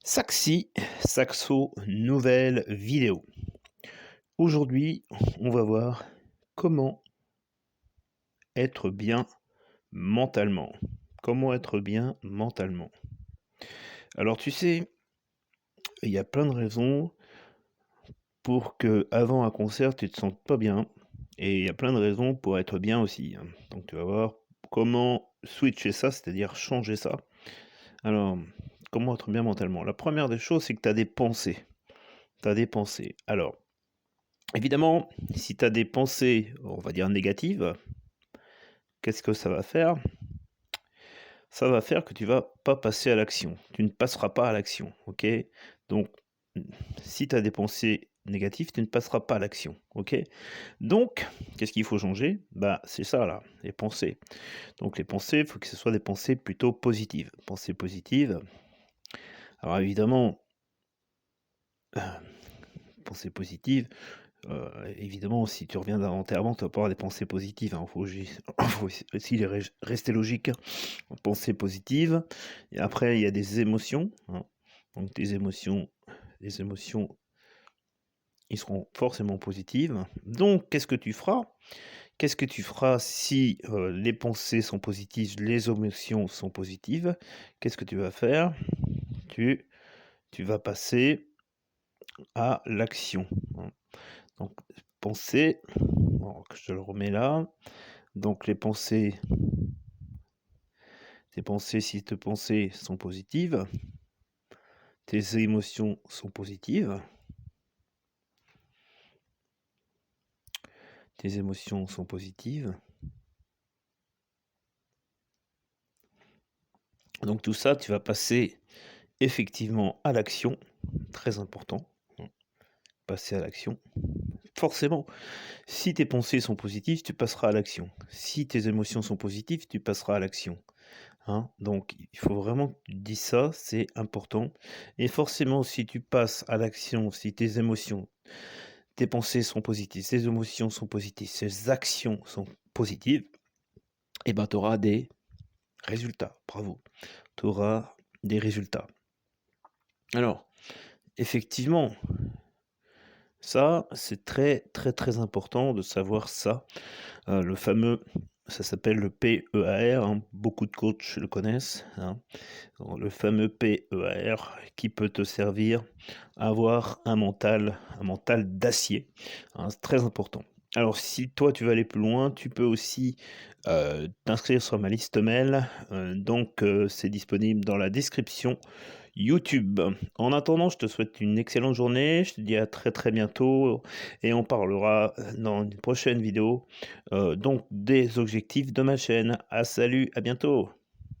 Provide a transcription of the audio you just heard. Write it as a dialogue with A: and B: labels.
A: Saxi, Saxo, nouvelle vidéo. Aujourd'hui, on va voir comment être bien mentalement. Comment être bien mentalement. Alors tu sais, il y a plein de raisons pour que avant un concert, tu te sentes pas bien. Et il y a plein de raisons pour être bien aussi, hein. Donc tu vas voir comment switcher ça, c'est-à-dire changer ça. Alors, comment être bien mentalement? La première des choses, c'est que tu as des pensées. Tu as des pensées. Alors, évidemment, si tu as des pensées, on va dire négatives, qu'est-ce que ça va faire? Ça va faire que tu vas pas passer à l'action. Tu ne passeras pas à l'action, OK? Donc, mmh, si tu as des pensées négatives, tu ne passeras pas à l'action, OK? Donc, qu'est-ce qu'il faut changer? Bah, c'est ça là, les pensées. Donc les pensées, il faut que ce soit des pensées plutôt positives. Pensées positives, alors évidemment, pensées positives. Évidemment, si tu reviens d'un enterrement, tu vas pas avoir des pensées positives, hein. Faut aussi rester logique, hein. Pensées positives et après il y a des émotions, hein. Donc les émotions, ils seront forcément positives. Donc qu'est-ce que tu feras? Qu'est-ce que tu feras si, les pensées sont positives, les émotions sont positives? Qu'est-ce que tu vas faire? Tu tu vas passer à l'action, hein. Donc penser, alors que je te le remets là. Donc les pensées, tes pensées, si tes pensées sont positives, tes émotions sont positives, tes émotions sont positives. Donc tout ça, tu vas passer effectivement à l'action, très important, passer à l'action. Forcément, si tes pensées sont positives, tu passeras à l'action. Si tes émotions sont positives, tu passeras à l'action, hein. Donc il faut vraiment que tu te dises ça, c'est important et forcément si tu passes à l'action, si tes émotions, tes pensées sont positives, tes émotions sont positives, ces actions sont positives, et ben, tu auras des résultats. Bravo, tu auras des résultats. Alors, effectivement, ça, c'est très, très, très important de savoir ça. Le fameux, ça s'appelle le PEAR, hein, beaucoup de coachs le connaissent, hein. Le fameux PEAR qui peut te servir à avoir un mental d'acier, hein, c'est très important. Alors si toi tu veux aller plus loin, tu peux aussi, t'inscrire sur ma liste mail, donc c'est disponible dans la description YouTube. En attendant, je te souhaite une excellente journée, je te dis à très, très bientôt et on parlera, dans une prochaine vidéo, donc des objectifs de ma chaîne. Salut, à bientôt.